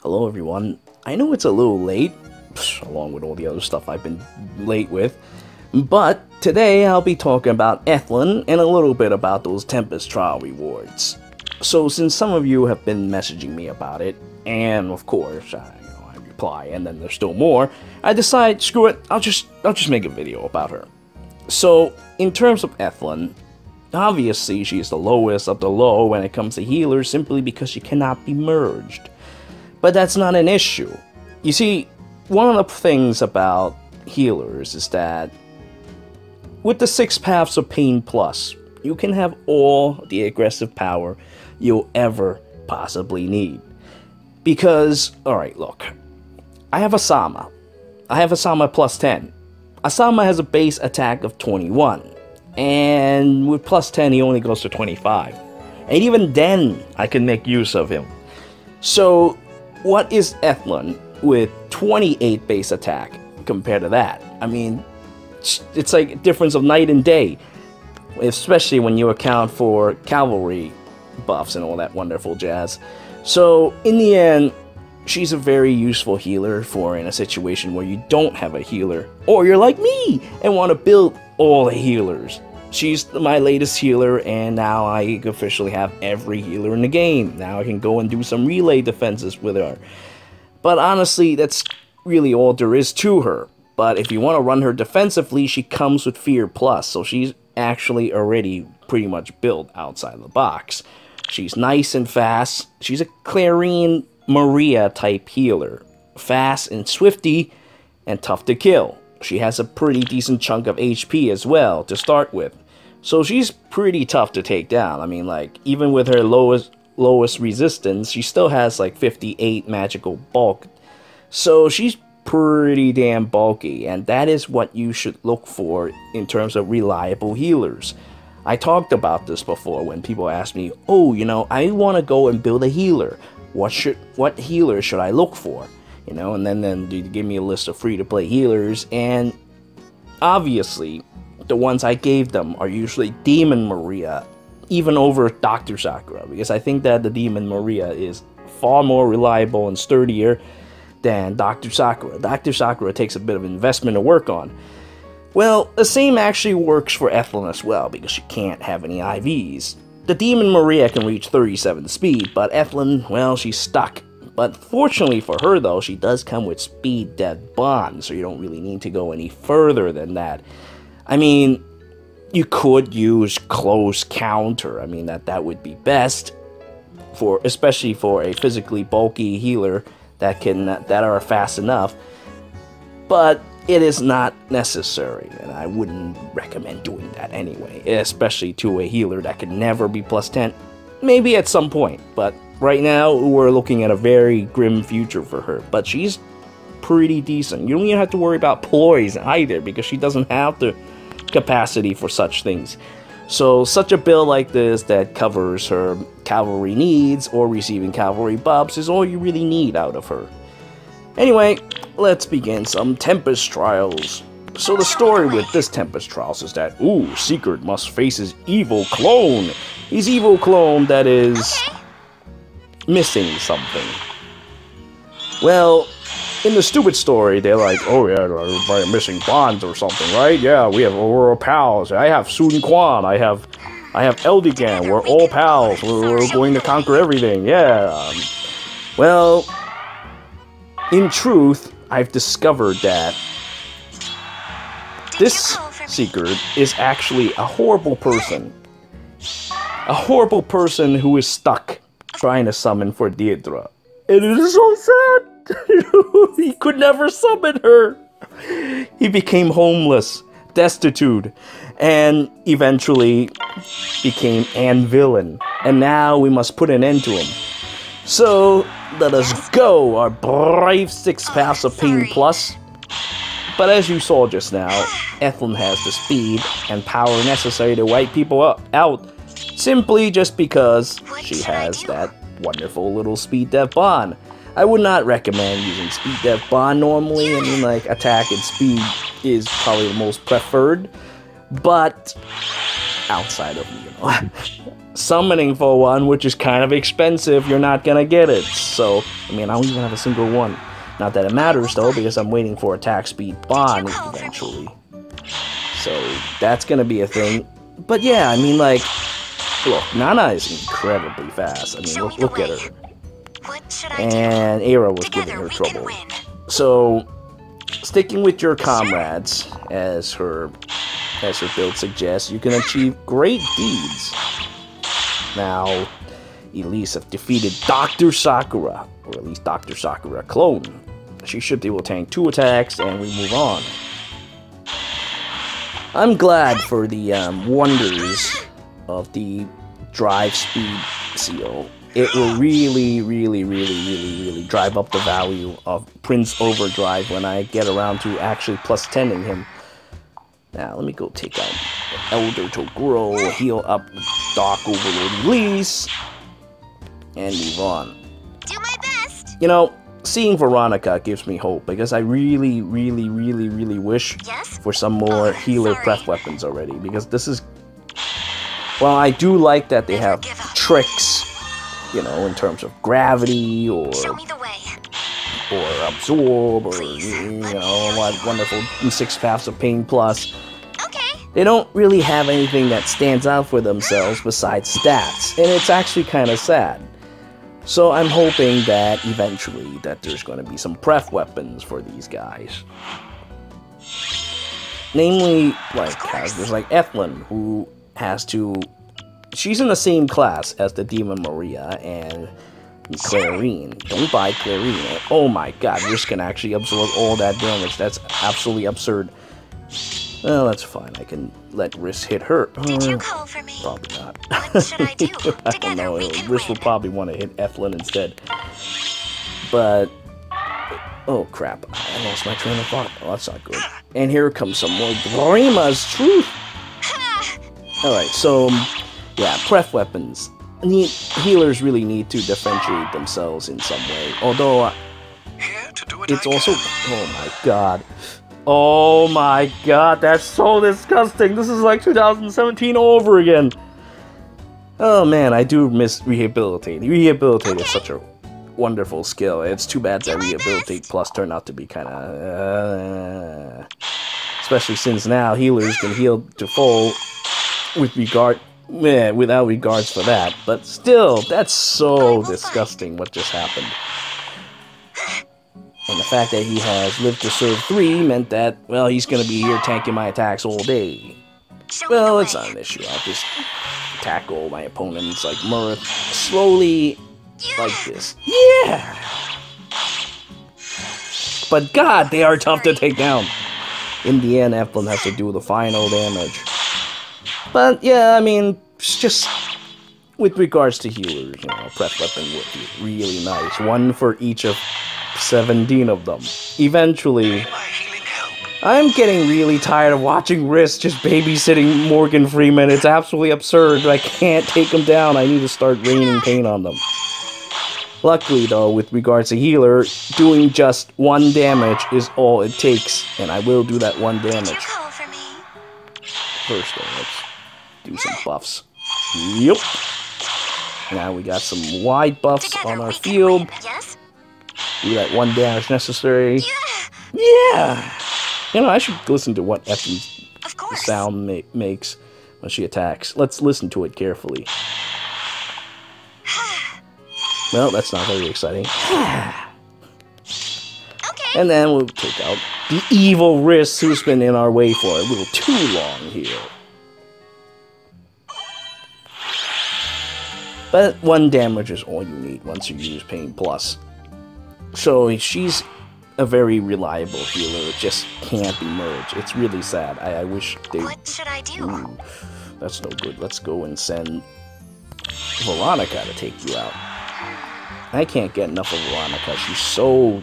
Hello everyone. I know it's a little late, along with all the other stuff I've been late with, but today I'll be talking about Ethlyn and a little bit about those Tempest trial rewards. So since some of you have been messaging me about it, and of course, I reply, and then there's still more, I decide, screw it, I'll just make a video about her. So, in terms of Ethlyn, obviously she's the lowest of the low when it comes to healers simply because she cannot be merged. But that's not an issue. You see, one of the things about healers is that with the 6 Paths of Pain Plus, you can have all the aggressive power you'll ever possibly need. Because, alright, look, I have Asama. I have Asama plus 10. Asama has a base attack of 21. And with plus 10, he only goes to 25. And even then, I can make use of him. So, what is Ethlyn with 28 base attack compared to that? I mean, it's like a difference of night and day. Especially when you account for cavalry buffs and all that wonderful jazz. So, in the end, she's a very useful healer for in a situation where you don't have a healer. Or you're like me and want to build all the healers. She's my latest healer, and now I officially have every healer in the game. Now I can go and do some relay defenses with her. But honestly, that's really all there is to her. But if you want to run her defensively, she comes with Fear Plus, so she's actually already pretty much built outside the box. She's nice and fast. She's a Clarion Maria type healer. Fast and swifty, and tough to kill. She has a pretty decent chunk of HP as well to start with. So she's pretty tough to take down. I mean, like, even with her lowest resistance, she still has like 58 magical bulk. So she's pretty damn bulky, and that is what you should look for in terms of reliable healers. I talked about this before when people ask me, oh, you know, I want to go and build a healer. What healer should I look for? You know, and then they give me a list of free-to-play healers, and obviously, the ones I gave them are usually Demon Maria, even over Dr. Sakura, because I think that the Demon Maria is far more reliable and sturdier than Dr. Sakura. Dr. Sakura takes a bit of investment to work on. Well, the same actually works for Ethlyn as well, because she can't have any IVs. The Demon Maria can reach 37 speed, but Ethlyn, well, she's stuck. But fortunately for her, though, she does come with Speed Death Bond, so you don't really need to go any further than that. I mean, you could use Close Counter. I mean, that would be best, especially for a physically bulky healer that are fast enough. But it is not necessary, and I wouldn't recommend doing that anyway, especially to a healer that can never be plus 10. Maybe at some point, but right now, we're looking at a very grim future for her, but she's pretty decent. You don't even have to worry about ploys either, because she doesn't have the capacity for such things. So, such a build like this that covers her cavalry needs or receiving cavalry buffs is all you really need out of her. Anyway, let's begin some Tempest trials. So the story with this Tempest trials is that, ooh, Sigurd must face his evil clone. His evil clone that is missing something. Well, in the stupid story, they're like, oh yeah, we're missing bonds or something, right? Yeah, we're all pals. I have Sun Quan, I have Eldigan, we're all pals. We're going to conquer everything, yeah. Well, in truth, I've discovered that this Sigurd is actually a horrible person. A horrible person who is stuck trying to summon for Deidre. And it is so sad! He could never summon her! He became homeless, destitute, and eventually became an villain. And now we must put an end to him. So, let us go, our brave 6 Paths of Pain Plus. But as you saw just now, Ethlyn has the speed and power necessary to wipe people out, simply just because she has that wonderful little Speed Death Bond. I would not recommend using Speed Death Bond normally. I mean, like, attack and speed is probably the most preferred. But outside of, summoning for one, which is kind of expensive. You're not gonna get it. So, I mean, I don't even have a single one. Not that it matters, though, because I'm waiting for attack speed bond eventually. So, that's gonna be a thing. But yeah, I mean, like, look, Nana is incredibly fast. I mean, look at her. And Era was giving her trouble. So, sticking with your comrades, as her build suggests, you can achieve great deeds. Now, Elise have defeated Dr. Sakura, or at least Dr. Sakura clone. She should be able to tank 2 attacks, and we move on. I'm glad for the wonders of the drive speed seal. It will really drive up the value of Prince Overdrive when I get around to actually plus 10ing him. Now, let me go take out Elder Toguro, heal up Dark Overlord Elise, and move on. Do my best. You know, seeing Veronica gives me hope, because I really wish for some more healer pref weapons already, because this is... Well, I do like that they have tricks, you know, in terms of gravity, or absorb, or, you know, what wonderful 6 Paths of Pain plus. They don't really have anything that stands out for themselves besides stats, and it's actually kind of sad. So I'm hoping that eventually that there's going to be some pref weapons for these guys. Namely, like characters like Ethlyn, who has to... She's in the same class as the Demon Maria and Clarine. Don't buy Clarine. Oh my god, Riss can actually absorb all that damage. That's absolutely absurd. Well, that's fine. I can let Riss hit her. Did you call for me? Probably not. What should I do? I Together don't know. we can Riss will win. probably want to hit Ethlyn instead. But... Oh crap. I lost my train of thought. Oh, that's not good. And here comes some more Glorima's Truth. Alright, so... Yeah, pref weapons. Healers really need to differentiate themselves in some way. Although... it's also... Oh my god. Oh my god, that's so disgusting. This is like 2017 all over again. Oh man, I do miss Rehabilitate. Rehabilitate is such a wonderful skill. It's too bad that Rehabilitate Plus turned out to be kind of... especially since now healers can heal to full without regards for that. But still, that's so disgusting what just happened. And the fact that he has lived to serve 3 meant that, well, he's going to be here tanking my attacks all day. Well, it's not an issue. I'll just tackle my opponents like Murth slowly, like this. Yeah! But god, they are tough to take down. In the end, Emblem has to do the final damage. But yeah, I mean, it's just with regards to healers, you know, prep weapon would be really nice. 1 for each of 17 of them. Eventually, I'm getting really tired of watching Riss just babysitting Morgan Freeman. It's absolutely absurd. I can't take them down. I need to start raining pain on them. Luckily, though, with regards to healer, doing just 1 damage is all it takes, and I will do that 1 damage. First, though, let's do some buffs. Yep. Now we got some wide buffs on our field. Do that 1 damage necessary. Yeah! You know, I should listen to what Effie's sound makes when she attacks. Let's listen to it carefully. Well, that's not very exciting. And then we'll take out the evil Riss, who's been in our way for a little too long here. But 1 damage is all you need once you use Pain Plus. So she's a very reliable healer. It just can't be merged. It's really sad. I wish they... What should I do? Ooh, that's no good. Let's go and send Veronica to take you out. I can't get enough of Veronica. She's so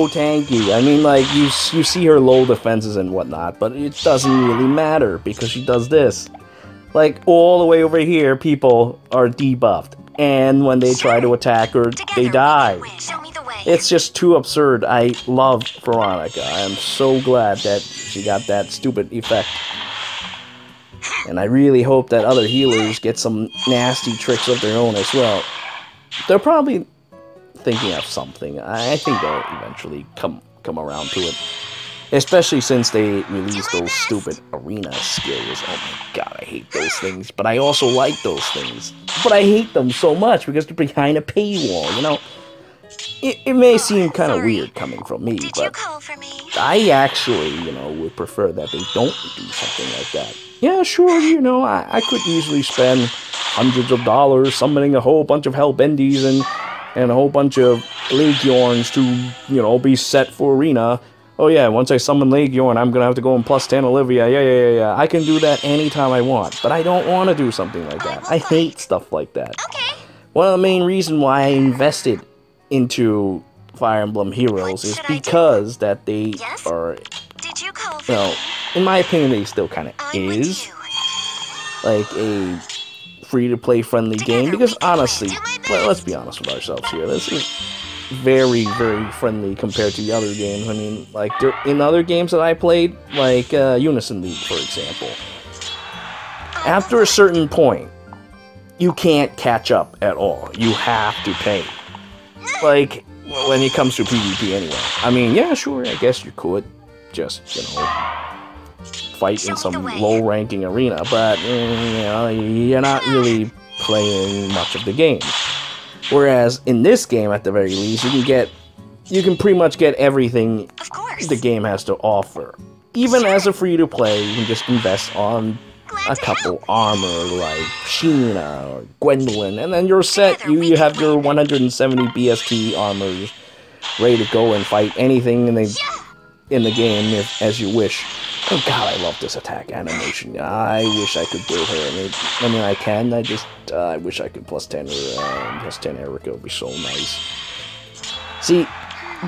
tanky. I mean, like, you see her low defenses and whatnot, but it doesn't really matter because she does this. Like, all the way over here, people are debuffed. And when they try to attack her, they die. It's just too absurd. I love Veronica. I am so glad that she got that stupid effect. And I really hope that other healers get some nasty tricks of their own as well. They're probably thinking of something. I think they'll eventually come around to it. Especially since they released those stupid arena skills. Oh my god, I hate those things. But I also like those things. But I hate them so much because they're behind a paywall, you know? It may seem kind of weird coming from me, but I actually, you know, would prefer that they don't do something like that. Yeah, sure, you know, I could easily spend hundreds of dollars summoning a whole bunch of Hellbendies and a whole bunch of Legiorns to, you know, be set for arena. Oh yeah, once I summon Legiorn, I'm gonna have to go in +10 Olivia. Yeah. I can do that anytime I want, but I don't want to do something like that. I hate stuff like that. Okay. One of the main reasons why I invested into Fire Emblem Heroes is because that they are, well, in my opinion, they still kind of is like a free-to-play friendly game, because honestly, well, let's be honest with ourselves here, this is very, very friendly compared to the other games. I mean, like, in other games that I played, like Unison League, for example, after a certain point, you can't catch up at all. You have to pay. Like, when it comes to PvP anyway. I mean, yeah, sure, I guess you could just, you know, fight in some low-ranking arena, but, you know, you're not really playing much of the game. Whereas in this game, at the very least, you can pretty much get everything the game has to offer. Even as a free-to-play, you can just invest on a couple armor like Xian or Gwendolyn, and then you're set. You have your 170 BST armors ready to go and fight anything in the game as you wish. Oh god, I love this attack animation. I wish I could build her. I mean, I can. I wish I could +10 or +10 Erica. It would be so nice. See,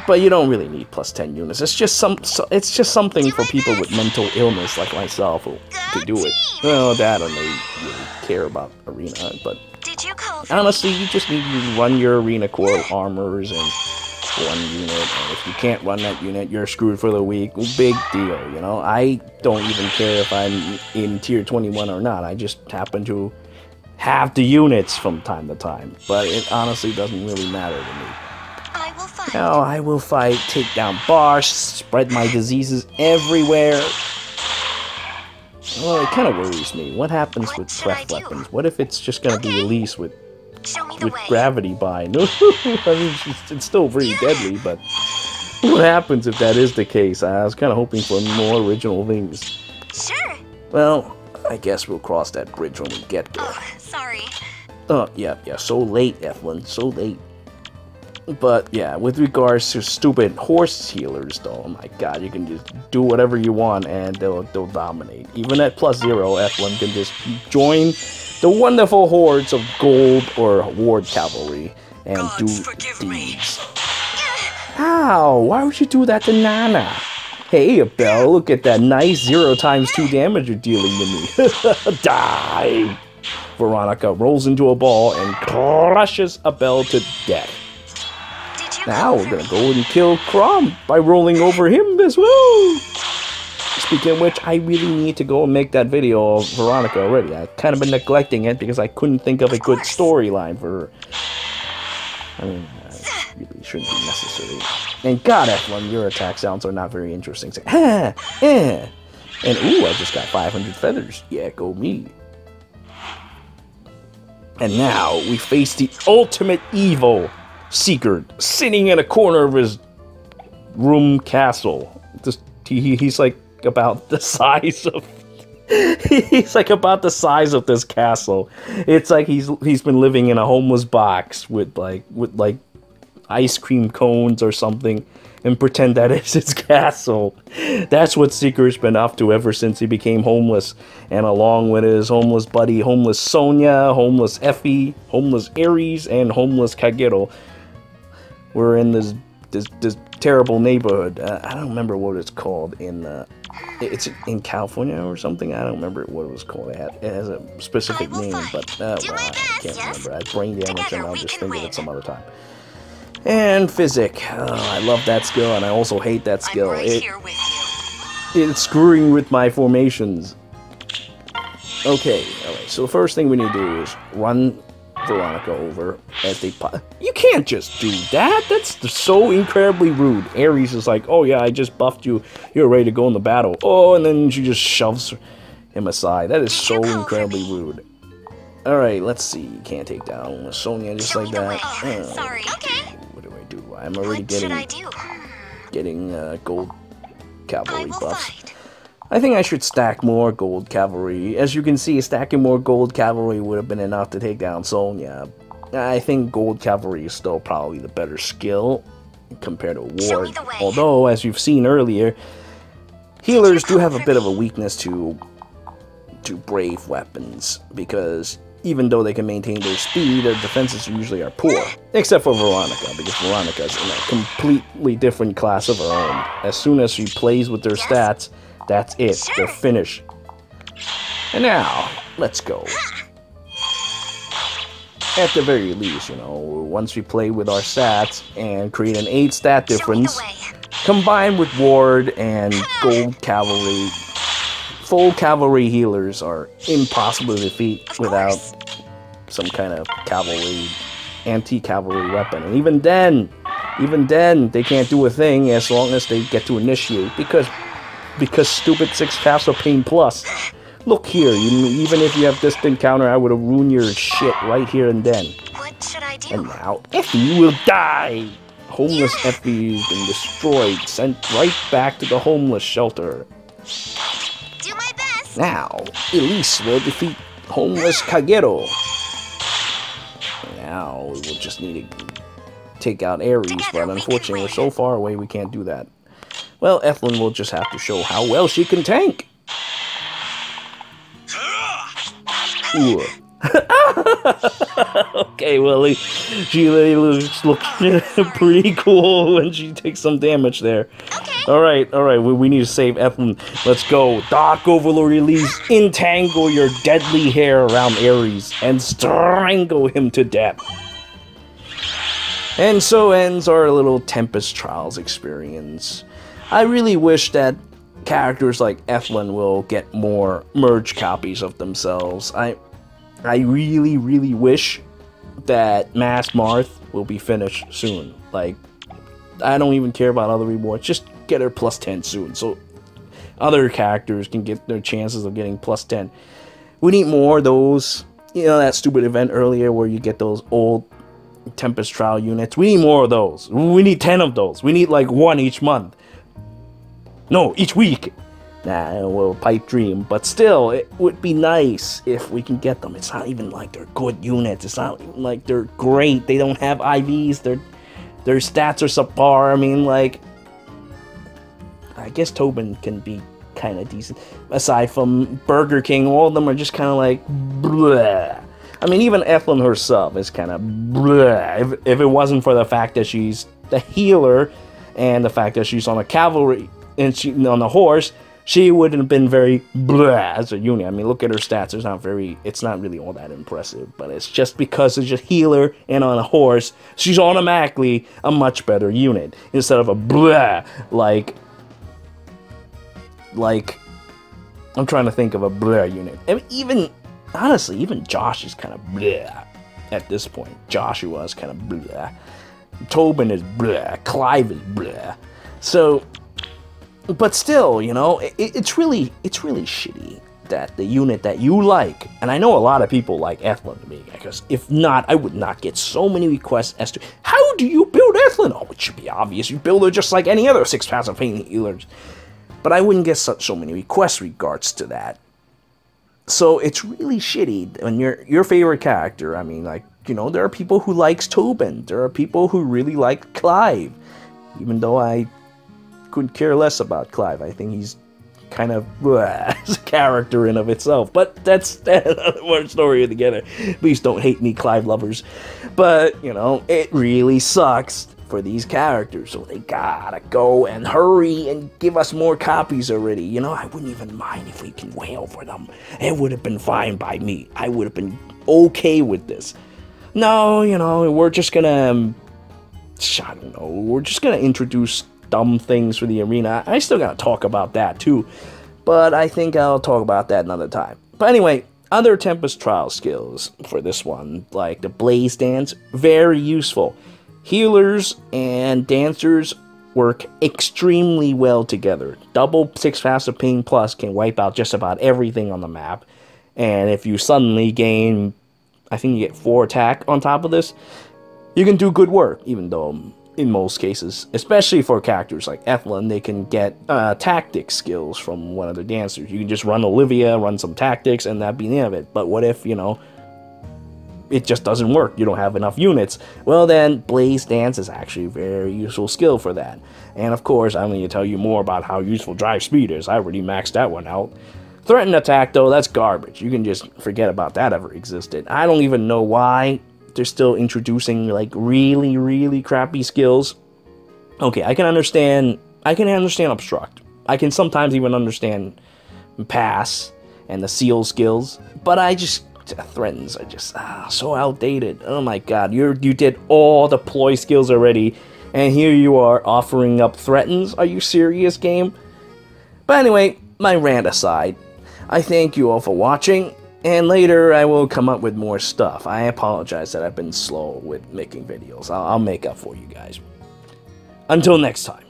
but you don't really need +10 units. It's just something for people with mental illness like myself to do it. Well, that or they really care about arena, but honestly, you just need to run your arena core armors and one unit, and if you can't run that unit, you're screwed for the week. Big deal, you know? I don't even care if I'm in tier 21 or not. I just happen to have the units from time to time, but it honestly doesn't really matter to me. Now, I will fight, take down bars, spread my diseases everywhere. Well, it kind of worries me. What happens with breath weapons? What if it's just going to be released with gravity bind? I mean, it's still pretty deadly, but what happens if that is the case? I was kind of hoping for more original things. Sure. Well, I guess we'll cross that bridge when we get there. Oh, sorry. Oh, yeah, so late, Ethlyn, so late. But yeah, with regards to stupid horse healers, though, oh my god, you can just do whatever you want and they'll dominate. Even at +0, Ethlyn can just join the wonderful hordes of gold or ward cavalry and do deeds. Ow! Why would you do that to Nana? Hey, Abel, look at that nice 0 × 2 damage you're dealing to me. Die! Veronica rolls into a ball and crushes Abel to death. Now we're gonna go and kill Crom by rolling over him as well. Speaking of which, I really need to go and make that video of Veronica already. I've kind of been neglecting it because I couldn't think of a good storyline for her. I mean, it really shouldn't be necessary. And god, Ethlyn, your attack sounds are not very interesting. It's like, and ooh, I just got 500 feathers. Yeah, go me. And now we face the ultimate evil. Sigurd, sitting in a corner of his room castle. He's like about the size of he's like about the size of this castle. It's like he's been living in a homeless box with like ice cream cones or something and pretend that it's his castle. That's what Sigurd's been up to ever since he became homeless, and along with his homeless buddy, homeless Sonia, homeless Effie, homeless Ares, and homeless Kagero. We're in this terrible neighborhood. I don't remember what it's called it's in California or something. I don't remember what it was called. It has a specific name, but well, I can't remember. I had brain damage, and I'll just think of it some other time. And physic. Oh, I love that skill, and I also hate that skill. It's screwing with my formations. Okay, alright, so the first thing we need to do is run Veronica over as they pop. You can't just do that! That's so incredibly rude. Ares is like, oh yeah, I just buffed you, you're ready to go in the battle. Oh, and then she just shoves him aside. That is so incredibly rude. Alright, let's see. Can't take down Sonya just like that. Sorry. Okay. What do I do? I'm already getting gold cavalry buffs. I think I should stack more gold cavalry. As you can see, stacking more gold cavalry would have been enough to take down Sonya. I think gold cavalry is still probably the better skill compared to ward. Although, as you've seen earlier, healers do have a bit of a weakness to brave weapons, because even though they can maintain their speed, their defenses usually are poor. Except for Veronica, because Veronica's in a completely different class of her own. As soon as she plays with their stats, that's it. They're finished. And now, let's go. At the very least, you know, once we play with our stats and create an 8 stat difference, combined with ward and gold cavalry, full cavalry healers are impossible to defeat without some kind of cavalry, anti-cavalry weapon. And even then, they can't do a thing as long as they get to initiate, because stupid 6 Paths of Pain Plus. Look here, even if you have distant counter, I would have ruined your shit right here and then. What should I do? And now, Effie will die! Homeless Effie has been destroyed, sent right back to the homeless shelter. Do my best! Now, Elise will defeat homeless Kagero. Now, we will just need to take out Ares, but unfortunately we're so far away we can't do that. Well, Ethlyn will just have to show how well she can tank. Ooh. Okay, well, she looks pretty cool when she takes some damage there. Okay. Alright, we need to save Ethlyn. Let's go. Dark Overlord Elise, entangle your deadly hair around Ares and strangle him to death. And so ends our little Tempest Trials experience. I really wish that characters like Ethlyn will get more merge copies of themselves. I really, really wish that Mass Marth will be finished soon. Like, I don't even care about other rewards. Just get her plus 10 soon, so other characters can get their chances of getting plus 10. We need more of those. You know, that stupid event earlier where you get those old Tempest Trial units. We need more of those. We need 10 of those. We need like 1 each month. No, each week. Nah, well, pipe dream. But still, it would be nice if we can get them. It's not even like they're good units. It's not even like they're great. They don't have IVs. Their stats are subpar. I mean, like, I guess Tobin can be kind of decent. Aside from Burger King, all of them are just kind of like, bleh. I mean, even Ethlyn herself is kind of bleh. If it wasn't for the fact that she's the healer and the fact that she's on a cavalry and she on a horse, she wouldn't have been very bleh as a unit. I mean, look at her stats. It's not really all that impressive. But it's just because it's a healer and on a horse, she's automatically a much better unit instead of a bleh like I'm trying to think of a bleh unit. I mean, honestly, even Josh is kind of bleh at this point. Joshua is kind of bleh. Tobin is bleh. Clive is bleh. So, but still, you know, it's really shitty that the unit that you like, and I know a lot of people like Ethlyn to me, because if not, I would not get so many requests as to how do you build Ethlyn? Oh, it should be obvious. You build her just like any other 6 Paths of Pain healers. But I wouldn't get so many requests regards to that. So it's really shitty when your favorite character, I mean, like, you know, there are people who likes Tobin. There are people who really like Clive. Even though I could care less about Clive. I think he's kind of as a character in of itself. But that's one story altogether. Please don't hate me, Clive lovers. But, you know, it really sucks for these characters, so they gotta go and hurry and give us more copies already. You know, I wouldn't even mind if we can wail for them. It would have been fine by me. I would have been okay with this. No, you know, we're just gonna, I don't know, we're just gonna introduce dumb things for the arena. I still gotta talk about that too, but I think I'll talk about that another time. But anyway, Other Tempest Trial skills for this one, like the Blaze Dance, very useful. Healers and dancers work extremely well together. Double 6 faster ping plus can wipe out just about everything on the map. And if you suddenly gain, I think you get 4 attack on top of this, you can do good work, even though in most cases, especially for characters like Ethlyn, they can get tactics skills from one of the dancers. You can just run Olivia, run some tactics, and that'd be the end of it. But what if, you know, it just doesn't work? You don't have enough units. Well, then Blaze Dance is actually a very useful skill for that. And of course, I'm going to tell you more about how useful Drive Speed is. I already maxed that one out. Threaten Attack, though, that's garbage. You can just forget about that ever existed. I don't even know why they're still introducing, like, really, really crappy skills. Okay, I can understand Obstruct. I can sometimes even understand Pass and the Seal skills, but Threatens are just so outdated. Oh my god, you did all the ploy skills already, and here you are offering up Threatens? Are you serious, game? But anyway, my rant aside, I thank you all for watching, and later I will come up with more stuff. I apologize that I've been slow with making videos. I'll make up for you guys. Until next time.